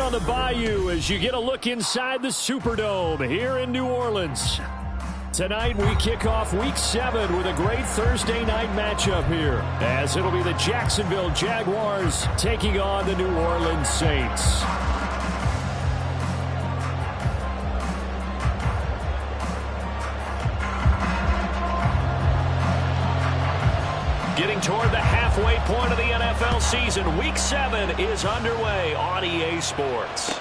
on the Bayou as you get a look inside the Superdome here in New Orleans. Tonight we kick off Week 7 with a great Thursday night matchup here, as it'll be the Jacksonville Jaguars taking on the New Orleans Saints. Getting toward the halfway point of the NFL season, Week 7 is underway on EA Sports.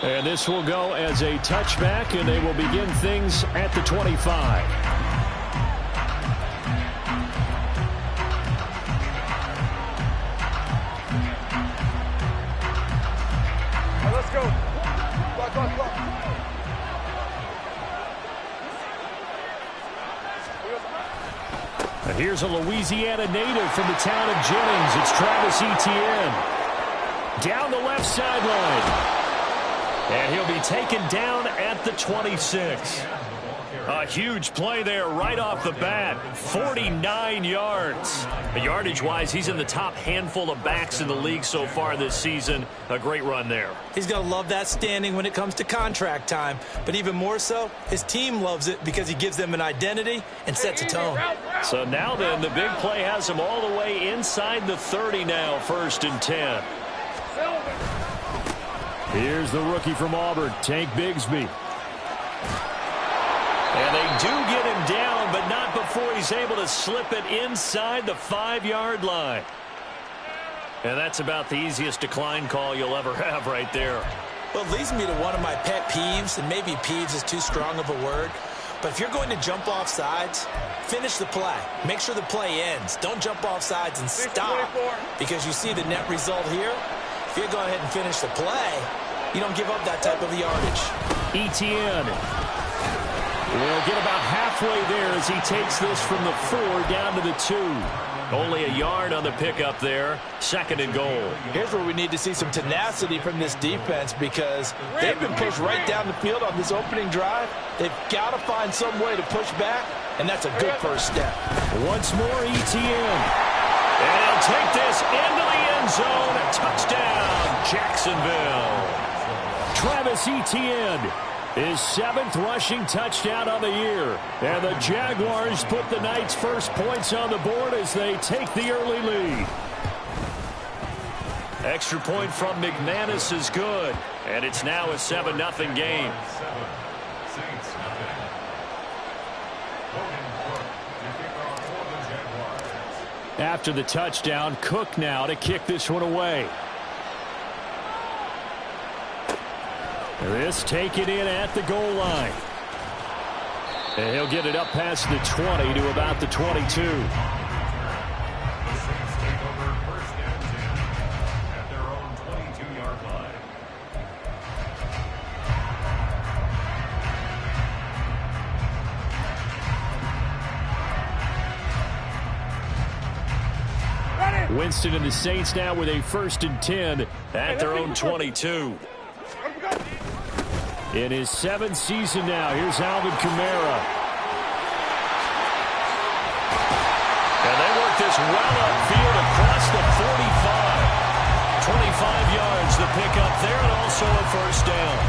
And this will go as a touchback, and they will begin things at the 25. Let's go. Clock. And here's a Louisiana native from the town of Jennings. It's Travis Etienne. Down the left sideline. And he'll be taken down at the 26. A huge play there right off the bat. 49 yards. Yardage-wise, he's in the top handful of backs in the league so far this season. A great run there. He's going to love that standing when it comes to contract time. But even more so, his team loves it because he gives them an identity and sets a tone. So now then, the big play has him all the way inside the 30 now, 1st and 10. Here's the rookie from Auburn, Tank Bigsby. And they do get him down, but not before he's able to slip it inside the 5-yard line. And that's about the easiest decline call you'll ever have right there. Well, it leads me to one of my pet peeves, and maybe peeves is too strong of a word. But if you're going to jump off sides, finish the play. Make sure the play ends. Don't jump off sides and stop. Because you see the net result here. If you go ahead and finish the play, you don't give up that type of yardage. Etienne will get about halfway there as he takes this from the 4 down to the 2. Only a yard on the pickup there. 2nd and goal. Here's where we need to see some tenacity from this defense because they've been pushed right down the field on this opening drive. They've got to find some way to push back, and that's a good first step. Once more, Etienne. And he'll take this into the end zone. Touchdown, Jacksonville. Travis Etienne, his 7th rushing touchdown on the year. And the Jaguars put the night's first points on the board as they take the early lead. Extra point from McManus is good. And it's now a 7-0 game. After the touchdown, Cook now to kick this one away. This taken in at the goal line. And he'll get it up past the 20 to about the 22. Winston and the Saints now with a 1st and 10 at their own 22. In his 7th season now, here's Alvin Kamara. And they work this well upfield across the 45. 25 yards the pickup there, and also a 1st down.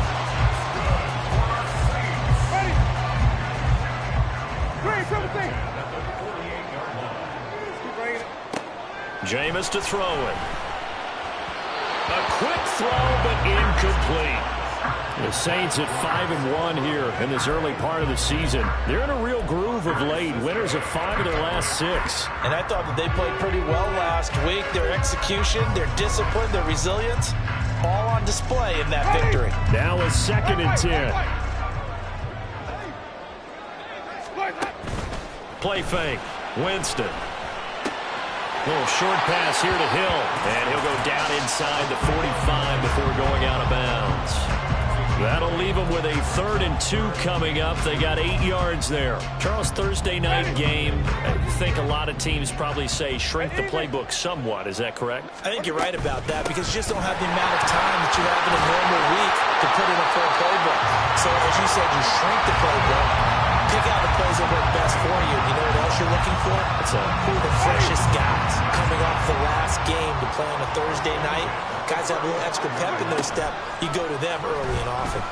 Jameis to throw it. A quick throw, but incomplete. The Saints at 5-1 here in this early part of the season. They're in a real groove of late. Winners of 5 of their last 6. And I thought that they played pretty well last week. Their execution, their discipline, their resilience, all on display in that victory. Now a 2nd and 10. Play fake. Winston. Little short pass here to Hill. And he'll go down inside the 45 before going out of bounds. That'll leave them with a 3rd and 2 coming up. They got 8 yards there. Charles, Thursday night game, I think a lot of teams probably say shrink the playbook somewhat. Is that correct? I think you're right about that because you just don't have the amount of time that you have in a normal week to put in a full playbook. So as you said, you shrink the playbook, Pick out the plays that work best for you. You know what else you're looking for? It's who are the freshest guys coming off the last game to play on a Thursday night. Guys have a little extra pep in their step. You go to them early and often.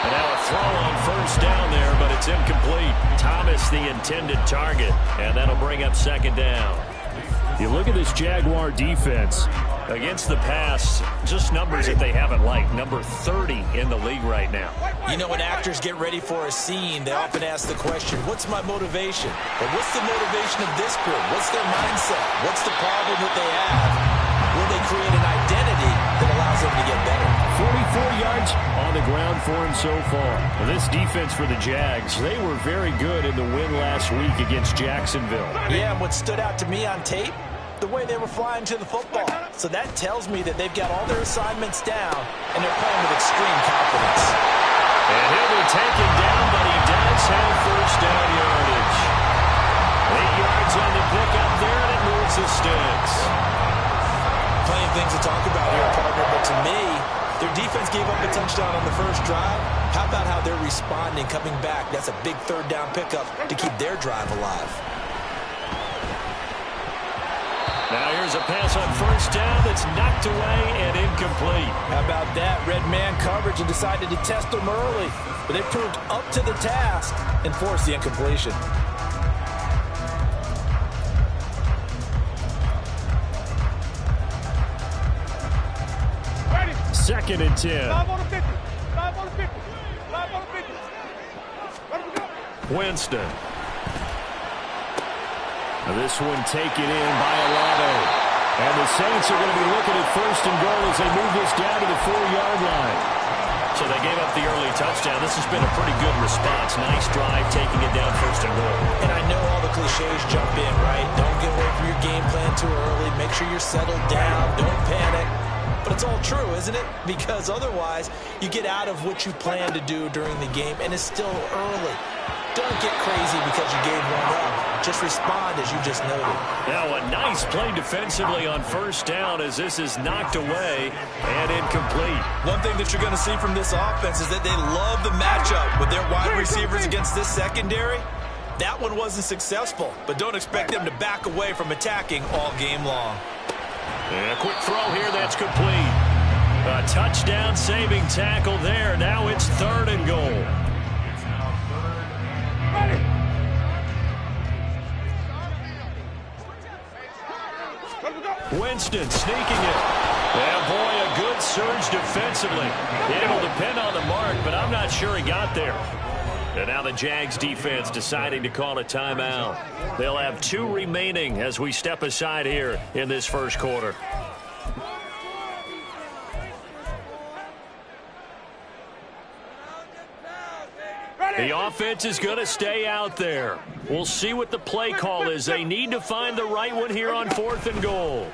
And now a throw on first down there, but it's incomplete. Thomas the intended target, and that'll bring up second down. You look at this Jaguar defense. Against the pass, just numbers that they haven't liked. Number 30 in the league right now. You know, when actors get ready for a scene, they often ask the question, what's my motivation? Or what's the motivation of this group? What's their mindset? What's the problem that they have? Will they create an identity that allows them to get better? 44 yards on the ground for him so far. Well, this defense for the Jags, they were very good in the win last week against Jacksonville. Yeah, and what stood out to me on tape, the way they were flying to the football. So that tells me that they've got all their assignments down, and they're playing with extreme confidence. And he'll be taken down, but he does have first down yardage. 8 yards on the pickup there, and it moves the sticks. Plenty of things to talk about here, partner, but to me, their defense gave up a touchdown on the first drive. How about how they're responding, coming back? That's a big third down pickup to keep their drive alive. Now here's a pass on first down that's knocked away and incomplete. How about that? Red man coverage and decided to test them early. But they proved up to the task and forced the incompletion. Ready. 2nd and 10. 5 on the 50. 5 on the 50. 5 on the 50. Ready to go. Winston. This one taken in by Alado. And the Saints are going to be looking at 1st and goal as they move this down to the 4-yard line. So they gave up the early touchdown. This has been a pretty good response. Nice drive, taking it down 1st and goal. And I know all the cliches jump in, right? Don't get away from your game plan too early. Make sure you're settled down. Don't panic. But it's all true, isn't it? Because otherwise, you get out of what you plan to do during the game, and it's still early. Don't get crazy because you gave one up. Just respond as you just noted. Now a nice play defensively on first down as this is knocked away and incomplete. One thing that you're going to see from this offense is that they love the matchup with their wide receivers against this secondary. That one wasn't successful, but don't expect them to back away from attacking all game long. And a quick throw here, that's complete. A touchdown saving tackle there. Now it's 3rd and goal. Winston sneaking it. And boy, a good surge defensively. It'll depend on the mark, but I'm not sure he got there. And now the Jags defense deciding to call a timeout. They'll have 2 remaining as we step aside here in this first quarter. The offense is going to stay out there. We'll see what the play call is. They need to find the right one here on 4th and goal.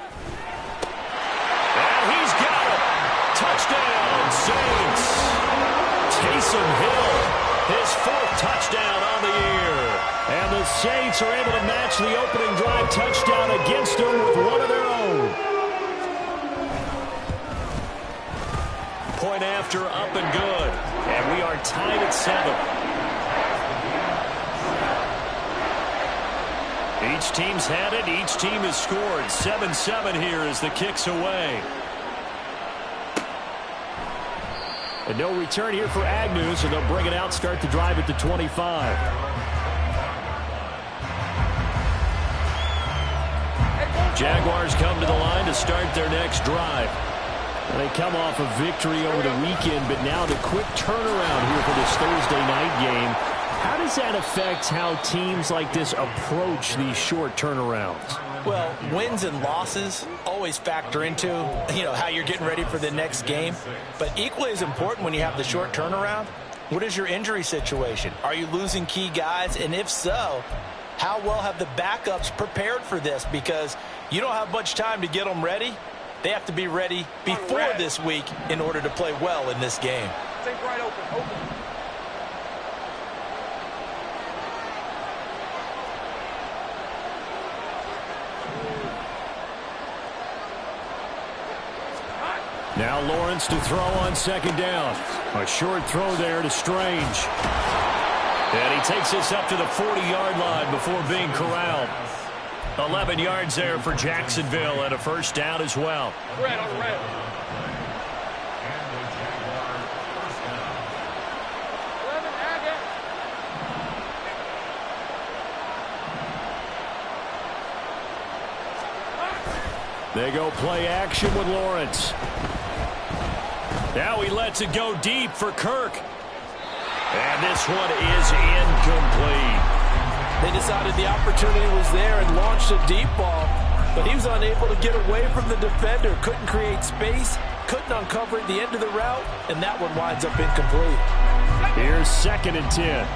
And he's got it. Touchdown, Saints. Taysom Hill, his 4th touchdown on the year. And the Saints are able to match the opening drive touchdown against them with one of their own. Point after, up and good. And we are tied at 7. Each team's had it. Each team has scored. 7-7 here as the kick's away. And no return here for Agnew, so they'll bring it out, start the drive at the 25. Jaguars come to the line to start their next drive. And they come off a victory over the weekend, but now the quick turnaround here for this Thursday night game. How does that affect how teams like this approach these short turnarounds? Well, wins and losses always factor into, how you're getting ready for the next game. But equally as important when you have the short turnaround, what is your injury situation? Are you losing key guys? And if so, how well have the backups prepared for this? Because you don't have much time to get them ready. They have to be ready before this week in order to play well in this game. Take right open. Now Lawrence to throw on second down. A short throw there to Strange. And he takes this up to the 40-yard line before being corralled. 11 yards there for Jacksonville and a first down as well. Red on red. They go play action with Lawrence. Now he lets it go deep for Kirk. And this one is incomplete. They decided the opportunity was there and launched a deep ball, but he was unable to get away from the defender. Couldn't create space, couldn't uncover at the end of the route, and that one winds up incomplete. Here's 2nd and 10.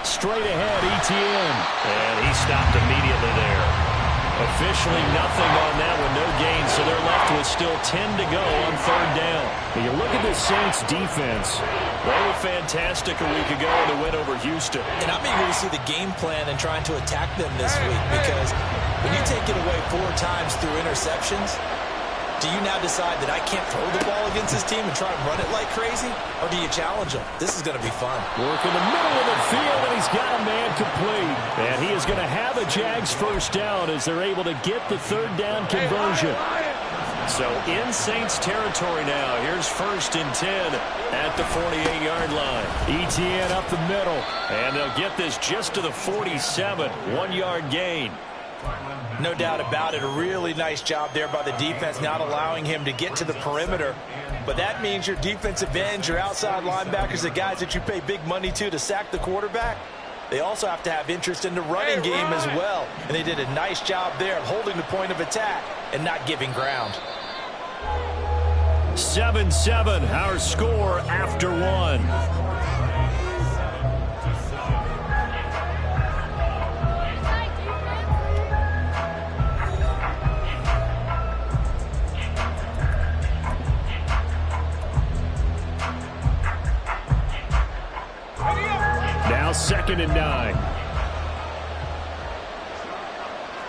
Straight ahead, ETN. And he stopped immediately there. Officially nothing on that one, no gain, so they're left with still 10 to go on 3rd down. When you look at the Saints defense, they were fantastic a week ago in the win over Houston. And I'm eager to see the game plan and trying to attack them this week, because when you take it away 4 times through interceptions, do you now decide that I can't throw the ball against this team and try and run it like crazy? Or do you challenge them? This is going to be fun. Work in the middle of the field, and he's got a man complete. And he is going to have a Jags first down as they're able to get the 3rd down conversion. So in Saints territory now. Here's 1st and 10 at the 48-yard line. ETN up the middle. And they'll get this just to the 47. 1-yard gain. No doubt about it. A really nice job there by the defense, not allowing him to get to the perimeter. But that means your defensive ends, your outside linebackers, the guys that you pay big money to sack the quarterback, they also have to have interest in the running game as well. And they did a nice job there of holding the point of attack and not giving ground. 7-7, our score after 1. Now 2nd and 9.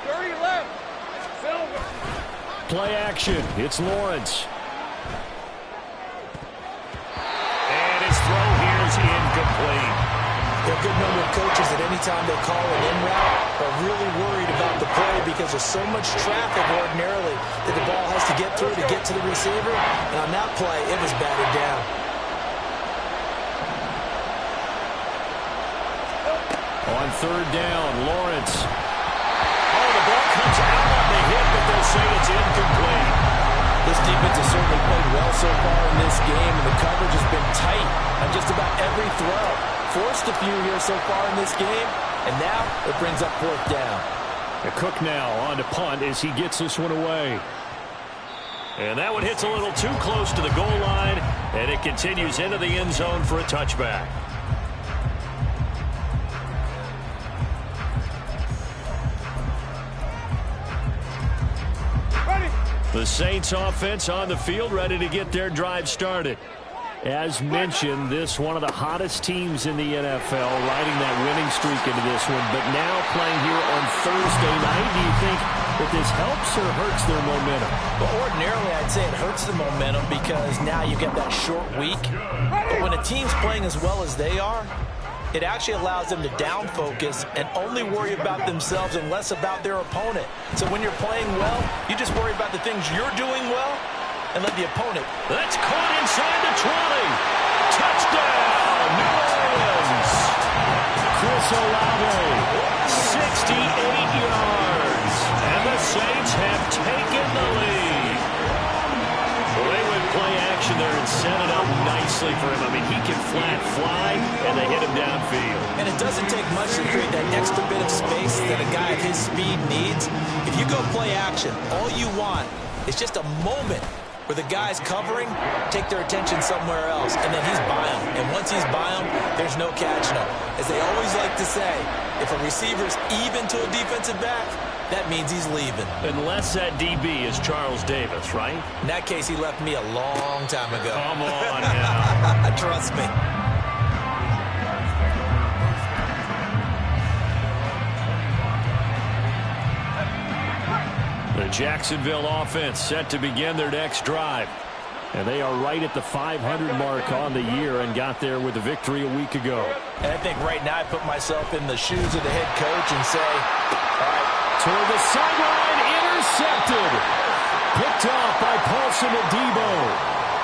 30 left. Silver. Play action. It's Lawrence. And his throw here is incomplete. There are a good number of coaches that any time they call an in route are really worried about the play because there's so much traffic ordinarily that the ball has to get through to get to the receiver. And on that play, it was batted down. On 3rd down, Lawrence. Oh, the ball comes out on the hit, but they'll say it's incomplete. This defense has certainly played well so far in this game, and the coverage has been tight on just about every throw. Forced a few here so far in this game, and now it brings up 4th down. Cook now on to punt as he gets this one away. And that one hits a little too close to the goal line, and it continues into the end zone for a touchback. The Saints offense on the field, ready to get their drive started. As mentioned, this one of the hottest teams in the NFL, riding that winning streak into this one, but now playing here on Thursday night. Do you think that this helps or hurts their momentum? Well, ordinarily, I'd say it hurts the momentum because now you get that short week. But when a team's playing as well as they are, it actually allows them to down focus and only worry about themselves and less about their opponent. So when you're playing well, you just worry about the things you're doing well and let the opponent. That's caught inside the 20. Touchdown, New Orleans. Chris Olave, 68 yards. And the Saints have taken the lead. Well, they would play action there and set it up nicely for him. I mean, he can flat fly, and they hit him downfield. And it doesn't take much to create that extra bit of space that a guy of his speed needs. If you go play action, all you want is just a moment where the guys covering take their attention somewhere else, and then he's by him. And once he's by him, there's no catching him. As they always like to say, if a receiver's even to a defensive back, that means he's leaving. Unless that DB is Charles Davis, right? In that case, he left me a long time ago. Come on now. Trust me. Jacksonville offense set to begin their next drive. And they are right at the 500 mark on the year and got there with a victory a week ago. And I think right now I put myself in the shoes of the head coach and say, all right. Toward the sideline, intercepted. Picked off by Paulson Adebo.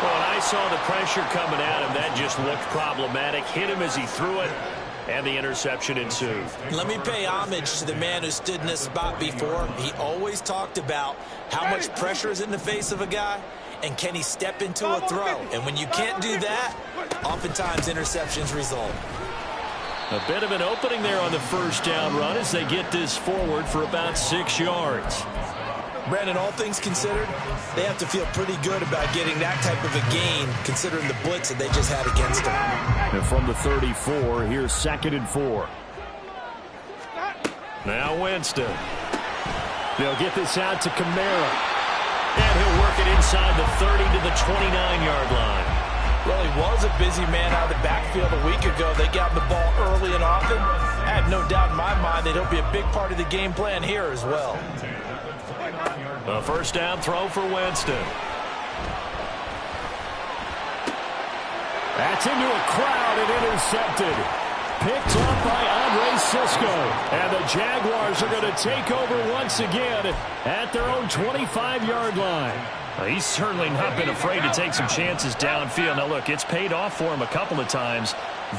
Well, when I saw the pressure coming at him, that just looked problematic. Hit him as he threw it, and the interception ensued. Let me pay homage to the man who stood in this spot before. He always talked about how much pressure is in the face of a guy, and can he step into a throw. And when you can't do that, oftentimes interceptions result. A bit of an opening there on the first down run as they get this forward for about 6 yards. Brandon, all things considered, they have to feel pretty good about getting that type of a gain considering the blitz that they just had against them. And from the 34, here's 2nd and 4. Now Winston. They'll get this out to Kamara. And he'll work it inside the 30 to the 29-yard line. Well, he was a busy man out of the backfield a week ago. They got the ball early and often. I have no doubt in my mind that he'll be a big part of the game plan here as well. A first down throw for Winston. That's into a crowd and intercepted. Picked up by Andre Cisco. And the Jaguars are going to take over once again at their own 25-yard line. He's certainly not been afraid to take some chances downfield. Now, look, it's paid off for him a couple of times.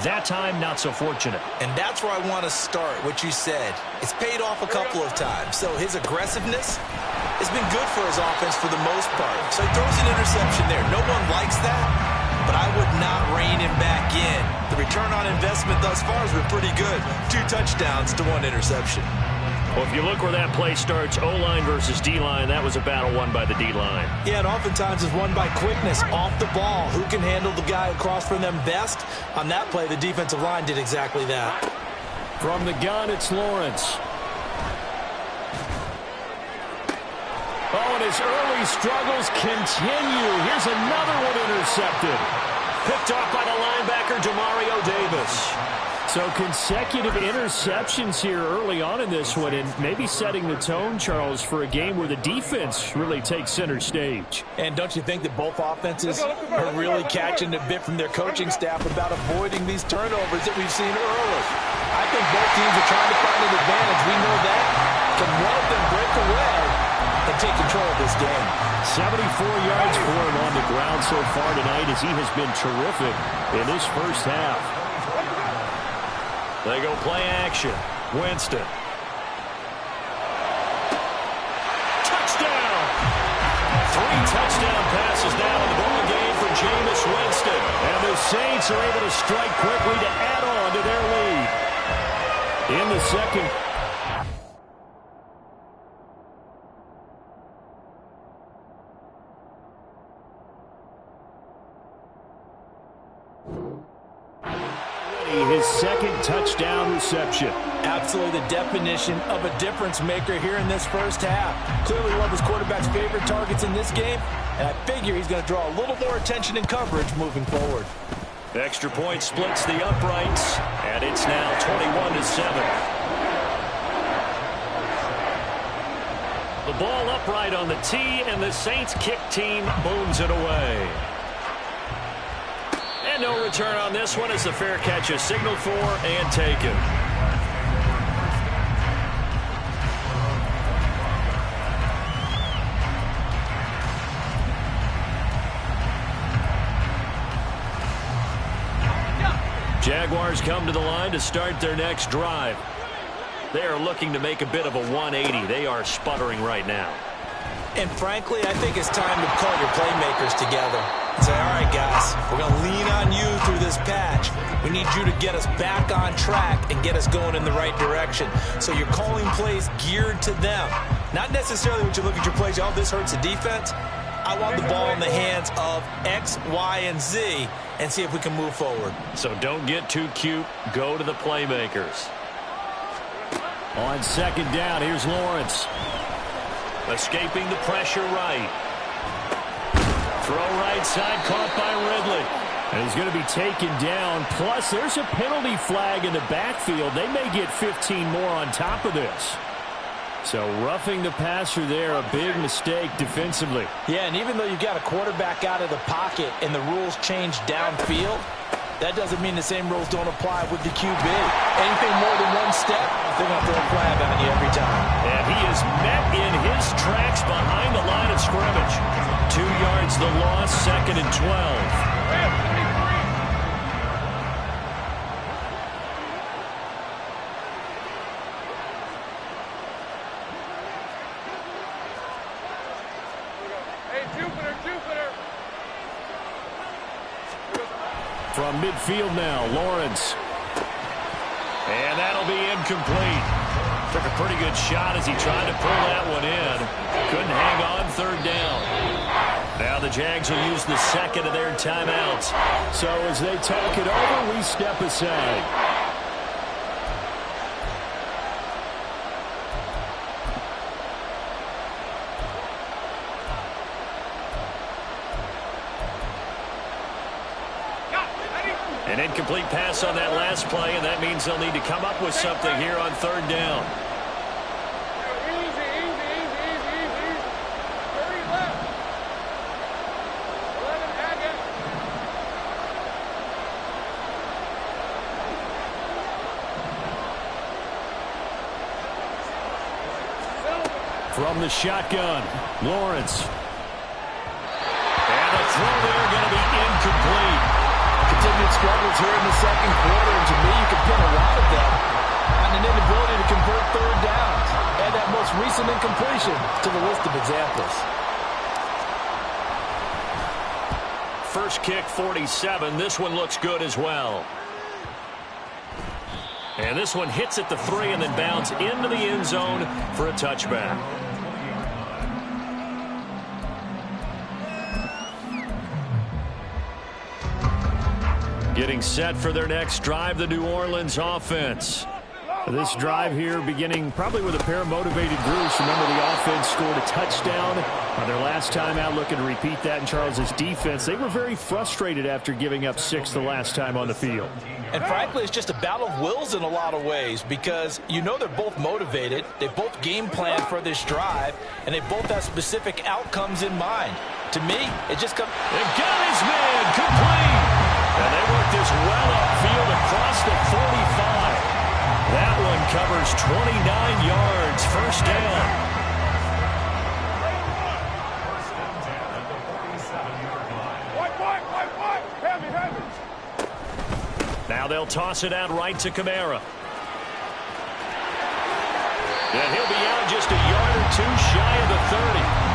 That time, not so fortunate. And that's where I want to start, what you said. It's paid off a couple of times. So his aggressiveness has been good for his offense for the most part. So he throws an interception there. No one likes that, but I would not rein him back in. The return on investment thus far has been pretty good. 2 touchdowns to 1 interception. Well, if you look where that play starts, O-line versus D-line, that was a battle won by the D-line. Yeah, and oftentimes it's won by quickness off the ball. Who can handle the guy across from them best? On that play, the defensive line did exactly that. From the gun, it's Lawrence. Oh, and his early struggles continue. Here's another one intercepted. Picked off by the linebacker, Demario Davis. So consecutive interceptions here early on in this one, and maybe setting the tone, Charles, for a game where the defense really takes center stage. And don't you think that both offenses are really catching a bit from their coaching staff about avoiding these turnovers that we've seen early? I think both teams are trying to find an advantage. We know that. Can one of them break away and take control of this game? 74 yards for him on the ground so far tonight as he has been terrific in this first half. They go play action. Winston. Touchdown! 3 touchdown passes now in the ball game for Jameis Winston. And the Saints are able to strike quickly to add on to their lead. In the second. His second touchdown reception. Absolutely the definition of a difference maker here in this first half. Clearly one of his quarterback's favorite targets in this game, and I figure he's going to draw a little more attention and coverage moving forward. Extra point splits the uprights, and it's now 21-7. The ball upright on the tee, and the Saints kick team booms it away. And no return on this one as the fair catch is signaled for and taken. Jaguars come to the line to start their next drive. They are looking to make a bit of a 180. They are sputtering right now. And frankly, I think it's time to call your playmakers together. Say, all right, guys, we're going to lean on you through this patch. We need you to get us back on track and get us going in the right direction. So you're calling plays geared to them. Not necessarily when you look at your plays, oh, this hurts the defense. I want the ball in the hands of X, Y, and Z and see if we can move forward. So don't get too cute. Go to the playmakers. On second down, here's Lawrence. Escaping the pressure right. Throw right side, caught by Ridley. And he's going to be taken down. Plus, there's a penalty flag in the backfield. They may get 15 more on top of this. So roughing the passer there, a big mistake defensively. Yeah, and even though you got a quarterback out of the pocket and the rules change downfield, that doesn't mean the same rules don't apply with the QB. Anything more than one step, they're going to throw a flag on you every time. And he is met in his tracks behind the line of scrimmage. 2 yards the loss, 2nd and 12. From midfield now, Lawrence. And that'll be incomplete. Took a pretty good shot as he tried to pull that one in. Couldn't hang on, 3rd down. Now the Jags will use the second of their timeouts. So as they talk it over, we step aside. An incomplete pass on that last play, and that means they'll need to come up with something here on 3rd down. From the shotgun, Lawrence. And the throw there going to be incomplete. Continued struggles here in the 2nd quarter, and to me, you can pin a lot of that on an inability to convert 3rd downs. Add that most recent incompletion to the list of examples. First kick, 47. This one looks good as well. And this one hits at the 3 and then bounds into the end zone for a touchback. Getting set for their next drive, the New Orleans offense. This drive here beginning probably with a pair of motivated groups. Remember, the offense scored a touchdown on their last time out, looking to repeat that in Charles's defense. They were very frustrated after giving up 6 the last time on the field. And frankly, it's just a battle of wills in a lot of ways, because you know they're both motivated, they both game plan for this drive, and they both have specific outcomes in mind. To me, it just comes... They got his man complete! And they work this well upfield across the 45. That one covers 29 yards, 1st down. Now they'll toss it out right to Kamara. And he'll be out just a yard or 2 shy of the 30.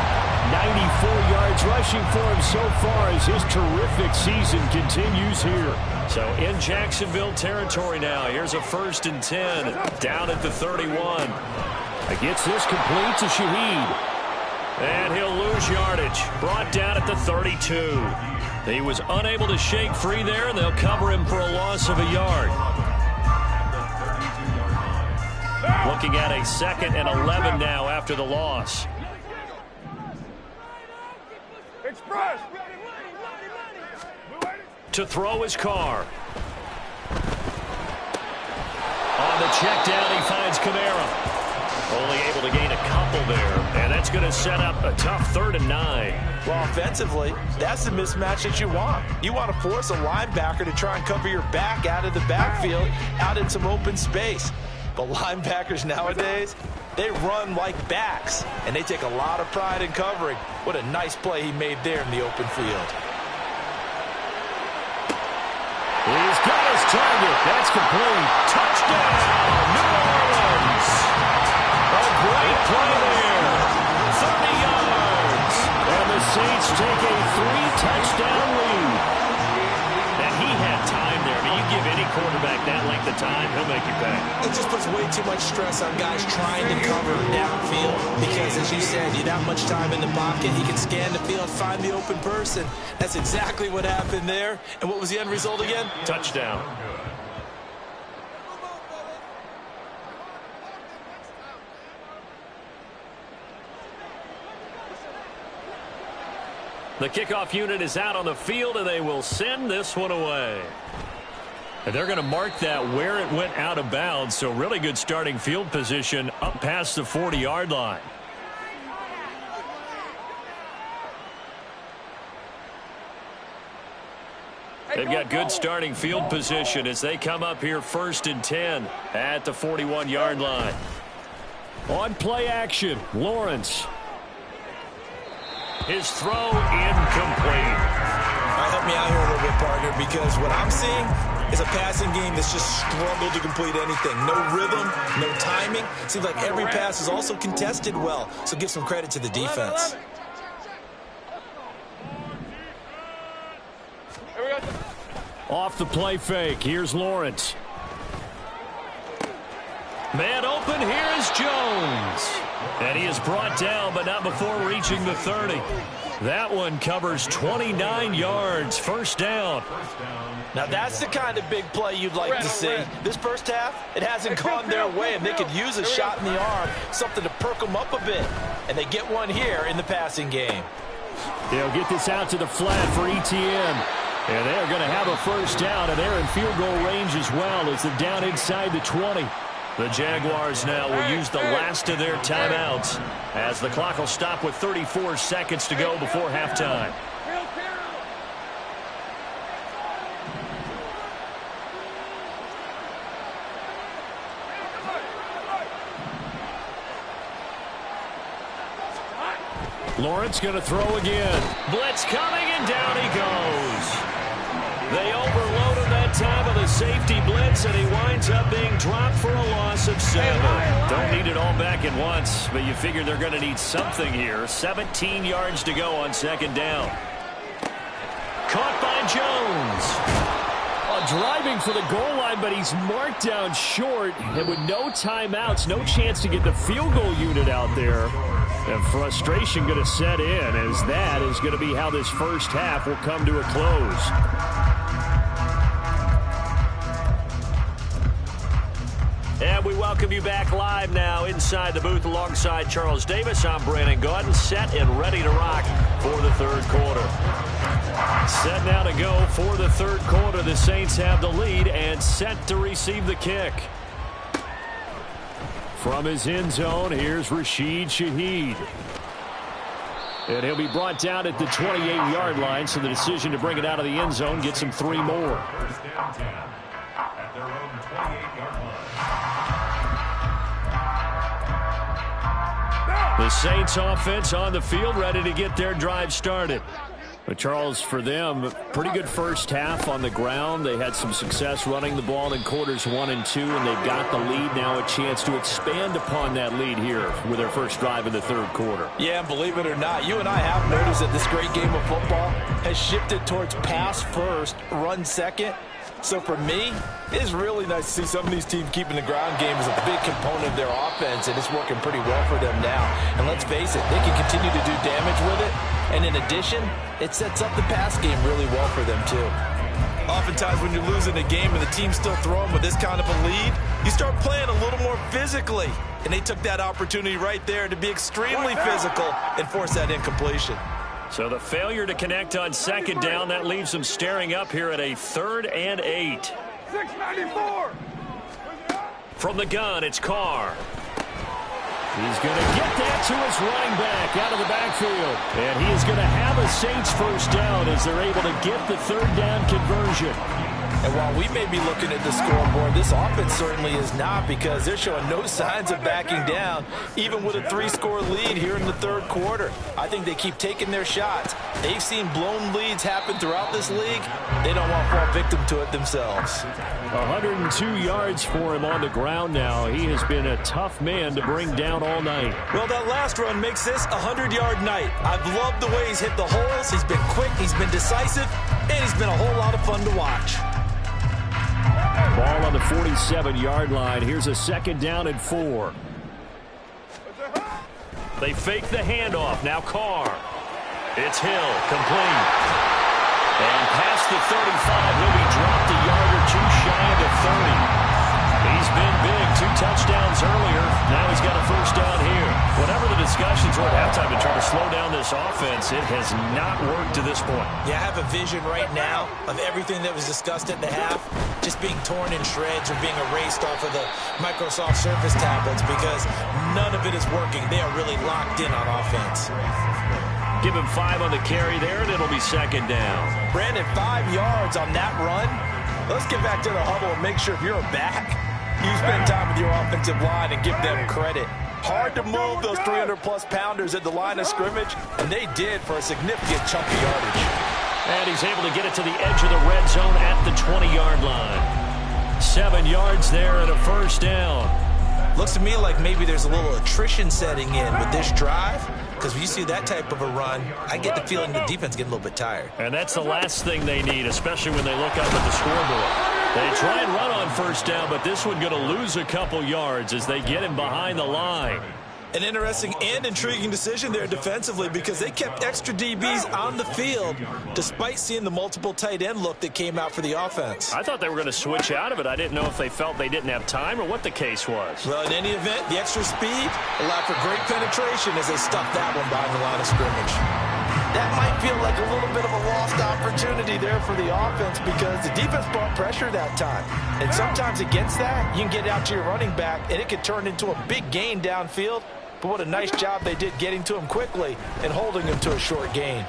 94 yards rushing for him so far as his terrific season continues here. So in Jacksonville territory now. Here's a 1st and 10 down at the 31. Gets this complete to Shaheed. And he'll lose yardage. Brought down at the 32. He was unable to shake free there, and they'll cover him for a loss of a yard. Looking at a 2nd and 11 now after the loss. To throw his car. On the check down, he finds Kamara. Only able to gain a couple there, and that's going to set up a tough 3rd and 9. Well, offensively, that's the mismatch that you want. You want to force a linebacker to try and cover your back out of the backfield, out in some open space. But linebackers nowadays, they run like backs, and they take a lot of pride in covering. What a nice play he made there in the open field. He's got his target. That's complete. Touchdown, New Orleans. A great play there. 30 yards. And the Saints take a 3-touchdown lead. And he had time there. I mean, you give any quarterback that length of time, he'll make you pay. It just puts way too much stress on guys trying to cover downfield because, as you said, you have that much time in the pocket. He can scan the field, find the open person. That's exactly what happened there. And what was the end result again? Touchdown. The kickoff unit is out on the field, and they will send this one away. And they're going to mark that where it went out of bounds, so really good starting field position up past the 40-yard line. They've got good starting field position as they come up here 1st and 10 at the 41-yard line. On play action, Lawrence. His throw incomplete. All right, help me out here a little bit, partner, because what I'm seeing is a passing game that's just struggled to complete anything. No rhythm, no timing. Seems like every pass is also contested well, so give some credit to the defense. Off the play fake, here's Lawrence. Man open, here is Jones. And he is brought down, but not before reaching the 30. That one covers 29 yards, 1st down. Now that's the kind of big play you'd like to see. This first half, it hasn't gone their way, and they could use a shot in the arm, something to perk them up a bit. And they get one here in the passing game. They'll get this out to the flat for ETN. And they're going to have a 1st down, and they're in field goal range as well as they're down inside the 20. The Jaguars now will use the last of their timeouts as the clock will stop with 34 seconds to go before halftime. Lawrence going to throw again. Blitz coming, and down he goes. They overload him that time with a safety blitz, and he winds up being dropped for a loss of 7. Don't need it all back at once, but you figure they're going to need something here. 17 yards to go on 2nd down. Caught by Jones. Driving for the goal line, but he's marked down short. And with no timeouts, no chance to get the field goal unit out there. And frustration going to set in, as that is going to be how this first half will come to a close. And we welcome you back live now inside the booth alongside Charles Davis. I'm Brandon Gaudin, set and ready to rock for the 3rd quarter. Set now to go for the 3rd quarter. The Saints have the lead and set to receive the kick. From his end zone, here's Rashid Shaheed. And he'll be brought down at the 28-yard line, so the decision to bring it out of the end zone gets him 3 more. The Saints offense on the field, ready to get their drive started. But Charles, for them, pretty good first half on the ground. They had some success running the ball in quarters 1 and 2, and they've got the lead now, a chance to expand upon that lead here with their first drive in the 3rd quarter. Yeah, and believe it or not, you and I have noticed that this great game of football has shifted towards pass first, run second. So for me, it is really nice to see some of these teams keeping the ground game as a big component of their offense, and it's working pretty well for them now. And let's face it, they can continue to do damage with it. And in addition, it sets up the pass game really well for them too. Oftentimes when you're losing a game and the team's still throwing with this kind of a lead, you start playing a little more physically. And they took that opportunity right there to be extremely physical and force that incompletion. So the failure to connect on 2nd down, that leaves them staring up here at a 3rd and 8. 694. From the gun, it's Carr. He's going to get that to his running back out of the backfield. And he is going to have a Saints 1st down as they're able to get the 3rd down conversion. And while we may be looking at the scoreboard, this offense certainly is not, because they're showing no signs of backing down, even with a 3-score lead here in the 3rd quarter. I think they keep taking their shots. They've seen blown leads happen throughout this league. They don't want to fall victim to it themselves. 102 yards for him on the ground now. He has been a tough man to bring down all night. Well, that last run makes this a 100-yard night. I've loved the way he's hit the holes. He's been quick, he's been decisive, and he's been a whole lot of fun to watch. Ball on the 47-yard line. Here's a 2nd down and 4. They fake the handoff. Now Carr. It's Hill, complete. And past the 35, he'll be dropped a yard or 2 shy of the 30. He's been big, 2 touchdowns earlier. Now he's got a 1st down here. Whatever the discussions defense were at halftime to try to slow down this offense. It has not worked to this point. Yeah, I have a vision right now of everything that was discussed at the half just being torn in shreds or being erased off of the Microsoft Surface tablets because none of it is working. They are really locked in on offense. Give him 5 on the carry there, and it'll be second down. Brandon, 5 yards on that run. Let's get back to the huddle and make sure if you're a back, you spend time with your offensive line and give them credit. Hard to move those 300-plus pounders at the line of scrimmage, and they did for a significant chunk of yardage. And he's able to get it to the edge of the red zone at the 20-yard line. 7 yards there and a first down. Looks to me like maybe there's a little attrition setting in with this drive. Because when you see that type of a run, I get the feeling the defense getting a little bit tired. And that's the last thing they need, especially when they look up at the scoreboard. They try and run on first down, but this one going to lose a couple yards as they get him behind the line. An interesting and intriguing decision there defensively because they kept extra DBs on the field despite seeing the multiple tight end look that came out for the offense. I thought they were going to switch out of it. I didn't know if they felt they didn't have time or what the case was. Well, in any event, the extra speed allowed for great penetration as they stuffed that one behind the line of scrimmage. That might feel like a little bit of a lost opportunity there for the offense because the defense brought pressure that time. And sometimes against that, you can get out to your running back, and it could turn into a big gain downfield. But what a nice job they did getting to him quickly and holding him to a short gain.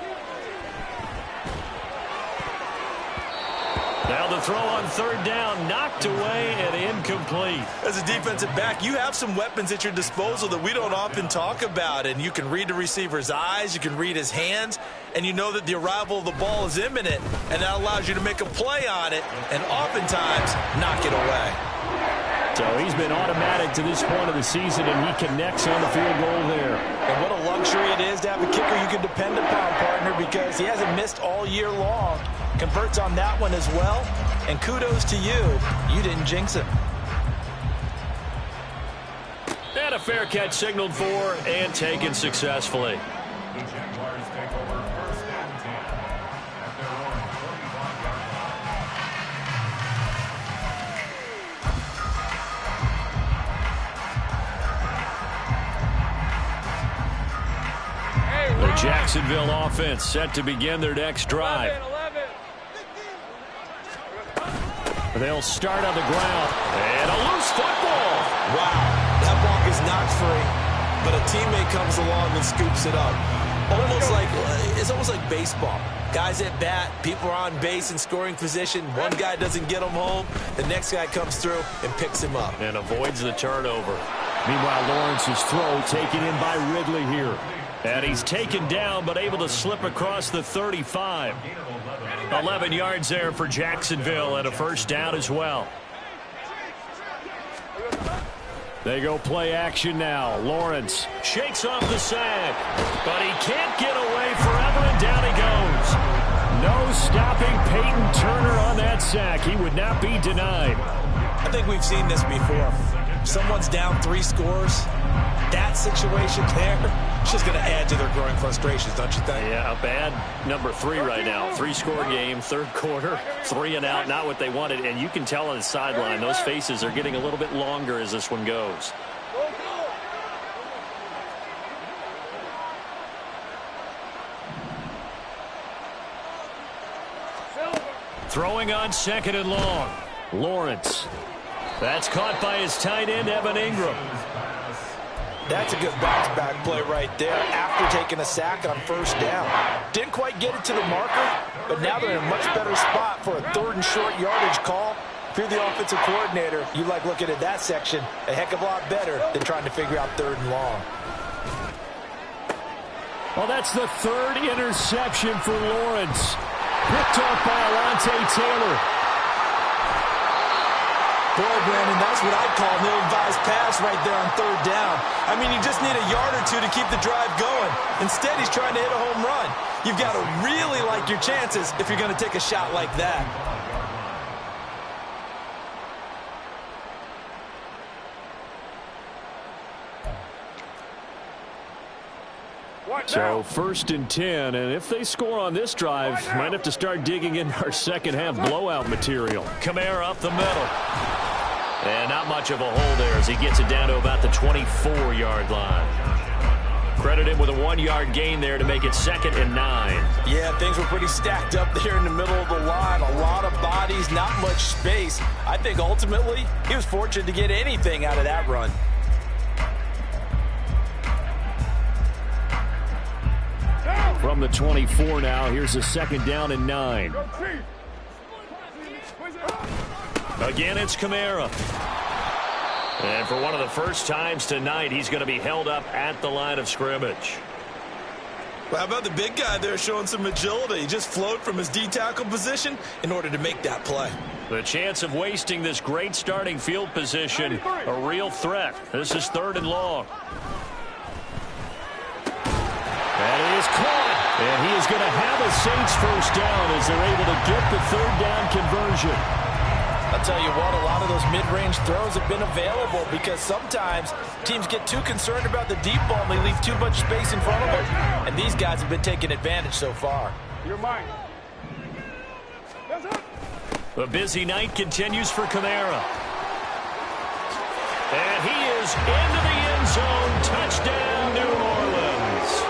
Now the throw on third down, knocked away and incomplete. As a defensive back, you have some weapons at your disposal that we don't often talk about. And you can read the receiver's eyes, you can read his hands, and you know that the arrival of the ball is imminent. And that allows you to make a play on it and oftentimes knock it away. So he's been automatic to this point of the season, and he connects on the field goal there. And what a luxury it is to have a kicker you can depend upon, partner, because he hasn't missed all year long. Converts on that one as well. And kudos to you. You didn't jinx him. And a fair catch signaled for and taken successfully. The Jacksonville offense set to begin their next drive. They'll start on the ground. And a loose football. Wow, that ball is not free, but a teammate comes along and scoops it up. It's almost like baseball. Guys at bat, people are on base in scoring position. One guy doesn't get him home. The next guy comes through and picks him up. And avoids the turnover. Meanwhile, Lawrence's throw taken in by Ridley here. And he's taken down, but able to slip across the 35. 11 yards there for Jacksonville and a first down as well. They go play action now. Lawrence shakes off the sack, but he can't get away forever, and down he goes. No stopping Peyton Turner on that sack. He would not be denied. I think we've seen this before. Someone's down 3 scores. That situation there, it's just going to add to their growing frustrations, don't you think? Yeah, a bad number 3 right now. 3-score game, third quarter, 3 and out, not what they wanted. And you can tell on the sideline, those faces are getting a little bit longer as this one goes. Throwing on second and long. Lawrence. That's caught by his tight end, Evan Ingram. That's a good bounce-back play right there after taking a sack on first down. Didn't quite get it to the marker, but now they're in a much better spot for a third and short yardage call. If you're the offensive coordinator, you like looking at that section a heck of a lot better than trying to figure out third and long. Well, that's the 3rd interception for Lawrence. Picked off by Alontae Taylor. Boy, Brandon, that's what I'd call an ill-advised pass right there on third down. I mean, you just need a yard or 2 to keep the drive going. Instead, he's trying to hit a home run. You've got to really like your chances if you're going to take a shot like that. So 1st and 10, and if they score on this drive, might have to start digging in our second half blowout material. Kamara up the middle. And not much of a hole there as he gets it down to about the 24-yard line. Credit him with a 1-yard gain there to make it 2nd and 9. Yeah, things were pretty stacked up there in the middle of the line. A lot of bodies, not much space. I think ultimately he was fortunate to get anything out of that run. From the 24 now, here's a 2nd down and 9. Again, it's Kamara. And for one of the first times tonight, he's going to be held up at the line of scrimmage. Well, how about the big guy there showing some agility? He just flowed from his D-tackle position in order to make that play. The chance of wasting this great starting field position, a real threat. This is 3rd and long. That is caught. And he is going to have a Saints first down as they're able to get the 3rd down conversion. I'll tell you what, a lot of those mid-range throws have been available because sometimes teams get too concerned about the deep ball and they leave too much space in front of them. And these guys have been taking advantage so far. You're mine. The busy night continues for Kamara. And he is into the end zone. Touchdown, New Orleans.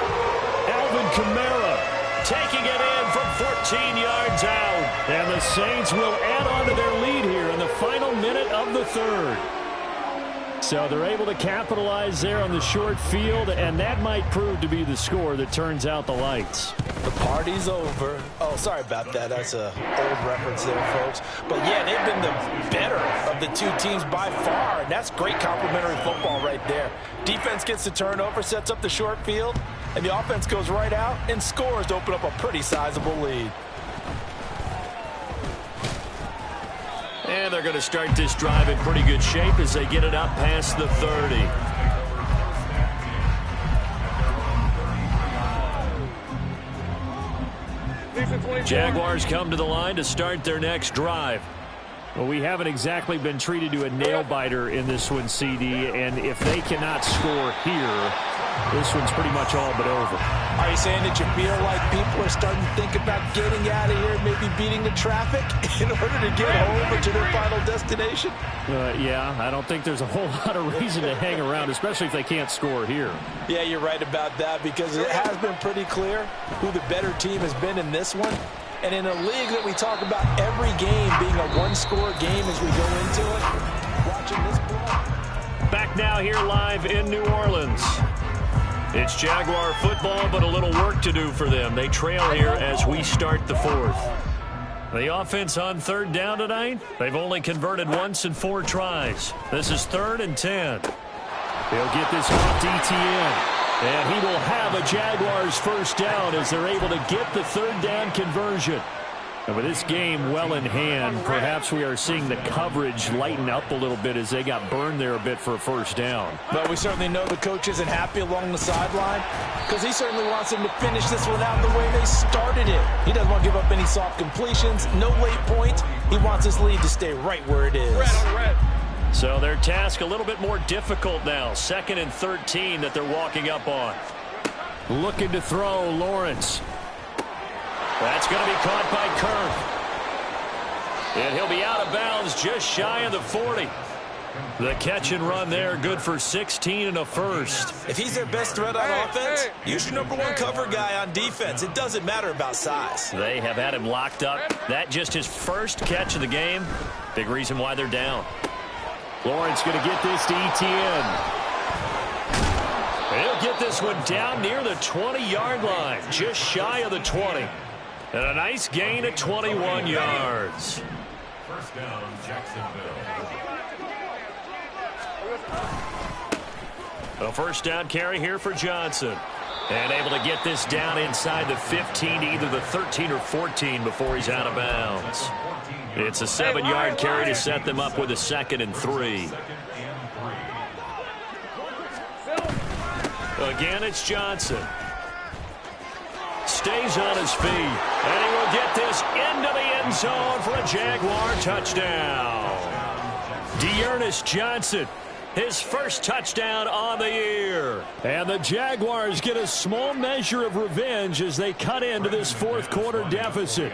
Alvin Kamara taking it in from 14 yards out. And the Saints will add on to their lead here in the final minute of the 3rd. So they're able to capitalize there on the short field, and that might prove to be the score that turns out the lights. The party's over. Oh, sorry about that. That's an old reference there, folks. But, yeah, they've been the better of the two teams by far, and that's great complimentary football right there. Defense gets the turnover, sets up the short field, and the offense goes right out and scores to open up a pretty sizable lead. And they're going to start this drive in pretty good shape as they get it up past the 30. Jaguars come to the line to start their next drive. Well, we haven't exactly been treated to a nail-biter in this one, CD, and if they cannot score here, this one's pretty much all but over. Are you saying that you feel like people are starting to think about getting out of here, maybe beating the traffic in order to get home or to their final destination? Yeah, I don't think there's a whole lot of reason to hang around, especially if they can't score here. Yeah, you're right about that because it has been pretty clear who the better team has been in this one. And in a league that we talk about every game being a one-score game as we go into it, watching this play. Back now here live in New Orleans. It's Jaguar football, but a little work to do for them. They trail here as we start the 4th. The offense on 3rd down tonight, they've only converted once in 4 tries. This is 3rd and 10. They'll get this off to ETN. And he will have a Jaguars first down as they're able to get the 3rd down conversion. And with this game well in hand, perhaps we are seeing the coverage lighten up a little bit as they got burned there a bit for a first down. But we certainly know the coach isn't happy along the sideline because he certainly wants them to finish this one out the way they started it. He doesn't want to give up any soft completions, no late points. He wants his lead to stay right where it is. Red. So their task a little bit more difficult now. 2nd and 13 that they're walking up on. Looking to throw, Lawrence. That's going to be caught by Kirk. And he'll be out of bounds just shy of the 40. The catch and run there, good for 16 and a first. If he's their best threat on offense, use your #1 cover guy on defense. It doesn't matter about size. They have had him locked up. That just his first catch of the game. Big reason why they're down. Lawrence going to get this to ETN. He'll get this one down near the 20-yard line, just shy of the 20. And a nice gain of 21 yards. First down, Jacksonville. A first down carry here for Johnson. And able to get this down inside the 15 to either the 13 or 14 before he's out of bounds. It's a 7-yard carry to set them up with a 2nd and 3. Again, it's Johnson. Stays on his feet. And he will get this into the end zone for a Jaguar touchdown. D'Ernest Johnson, his first touchdown on the year. And the Jaguars get a small measure of revenge as they cut into this 4th quarter deficit.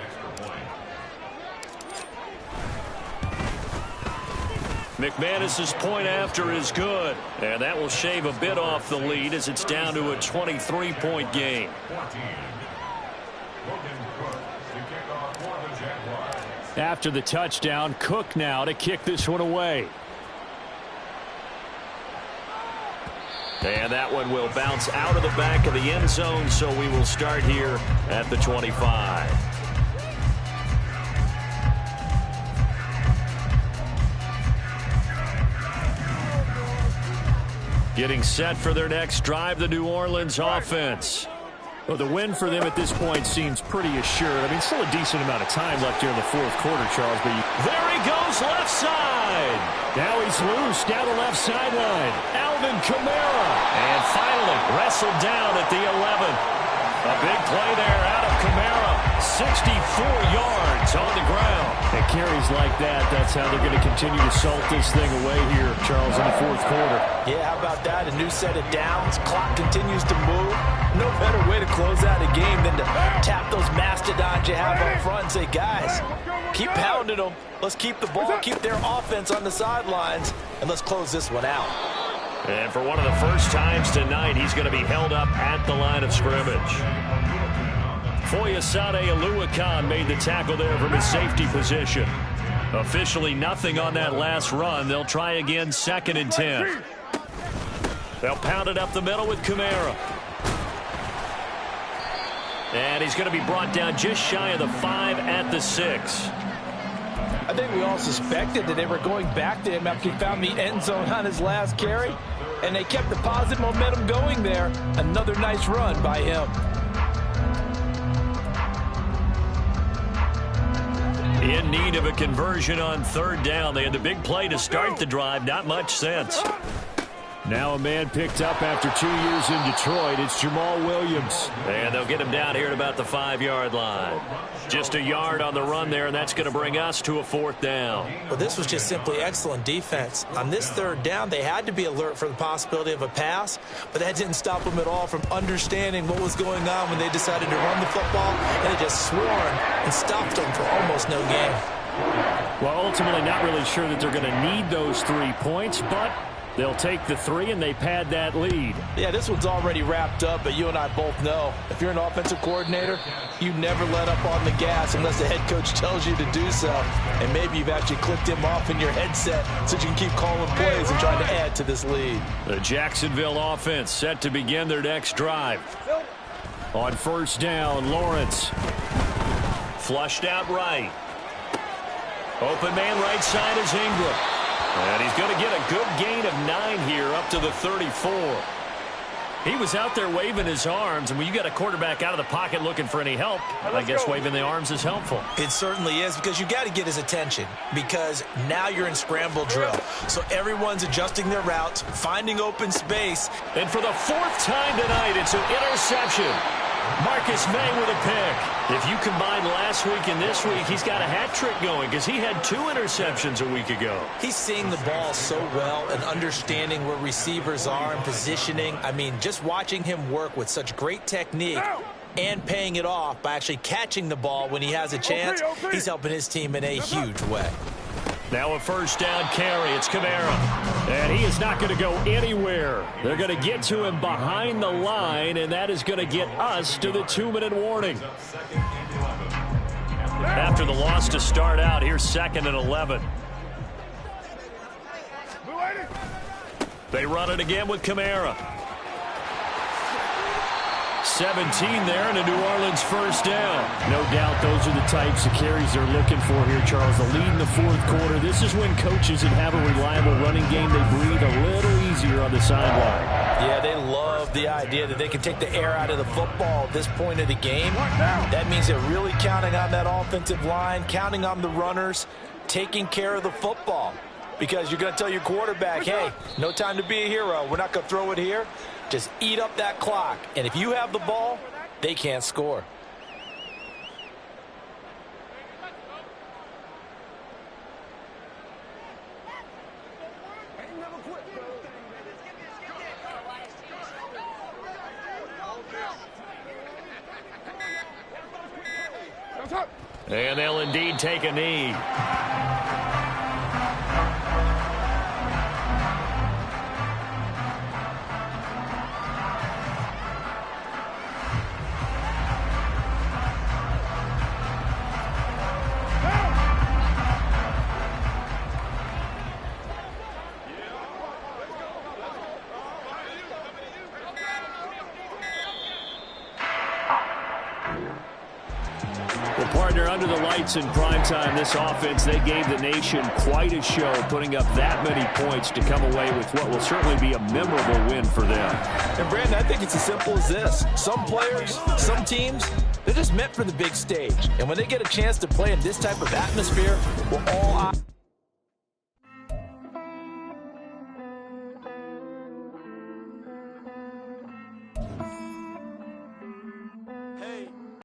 McManus's point after is good, and that will shave a bit off the lead as it's down to a 23-point game. After the touchdown, Cook now to kick this one away. And that one will bounce out of the back of the end zone, so we will start here at the 25. Getting set for their next drive, the New Orleans offense. Well, the win for them at this point seems pretty assured. I mean, still a decent amount of time left here in the fourth quarter, Charles. But there he goes, left side. Now he's loose down the left sideline. Alvin Kamara. And finally wrestled down at the 11. A big play there out of Kamara. 64 yards on the ground. And carries like that, that's how they're going to continue to salt this thing away here, Charles, in the fourth quarter. Yeah, how about that? A new set of downs. Clock continues to move. No better way to close out a game than to tap those mastodons you have up front and say, guys, keep pounding them. Let's keep the ball, keep their offense on the sidelines, and let's close this one out. And for one of the first times tonight, he's going to be held up at the line of scrimmage. Foyesade Oluwakan made the tackle there from his safety position. Officially nothing on that last run. They'll try again 2nd and 10. They'll pound it up the middle with Kamara. And he's going to be brought down just shy of the 5 at the 6. I think we all suspected that they were going back to him after he found the end zone on his last carry. And they kept the positive momentum going there. Another nice run by him. In need of a conversion on 3rd down. They had the big play to start the drive. Not much sense. Now a man picked up after 2 years in Detroit. It's Jamal Williams. And they'll get him down here at about the 5-yard line. Just a yard on the run there, and that's going to bring us to a 4th down. Well, this was just simply excellent defense. On this 3rd down, they had to be alert for the possibility of a pass, but that didn't stop them at all from understanding what was going on when they decided to run the football, and they just swarmed and stopped them for almost no gain. Well, ultimately not really sure that they're going to need those 3 points, but they'll take the 3 and they pad that lead. Yeah, this one's already wrapped up, but you and I both know if you're an offensive coordinator, you never let up on the gas unless the head coach tells you to do so. And maybe you've actually clicked him off in your headset so you can keep calling plays and trying to add to this lead. The Jacksonville offense set to begin their next drive. On 1st down, Lawrence. Flushed out right. Open man right side is Ingram. And he's going to get a good gain of 9 here up to the 34. He was out there waving his arms, and when you got a quarterback out of the pocket looking for any help, I guess waving the arms is helpful. It certainly is, because you got to get his attention, because now you're in scramble drill. So everyone's adjusting their routes, finding open space. And for the 4th time tonight, it's an interception. Marcus May with a pick. If you combine last week and this week, he's got a hat trick going because he had 2 interceptions a week ago. He's seeing the ball so well and understanding where receivers are and positioning. I mean, just watching him work with such great technique and paying it off by actually catching the ball when he has a chance, he's helping his team in a huge way. Now a 1st down carry. It's Kamara. And he is not going to go anywhere. They're going to get to him behind the line, and that is going to get us to the 2-minute warning. After the loss to start out, here's 2nd and 11. They run it again with Kamara. 17 there and a New Orleans 1st down. No doubt those are the types of carries they're looking for here, Charles. The lead in the 4th quarter. This is when coaches that have a reliable running game, they breathe a little easier on the sideline. Yeah, they love the idea that they can take the air out of the football at this point of the game. That means they're really counting on that offensive line, counting on the runners, taking care of the football. Because you're going to tell your quarterback, hey, no time to be a hero. We're not going to throw it here. Just eat up that clock. And if you have the ball, they can't score. And they'll indeed take a knee. Partner, under the lights in primetime, this offense, they gave the nation quite a show, putting up that many points to come away with what will certainly be a memorable win for them. And, Brandon, I think it's as simple as this. Some players, some teams, they're just meant for the big stage. And when they get a chance to play in this type of atmosphere, well, all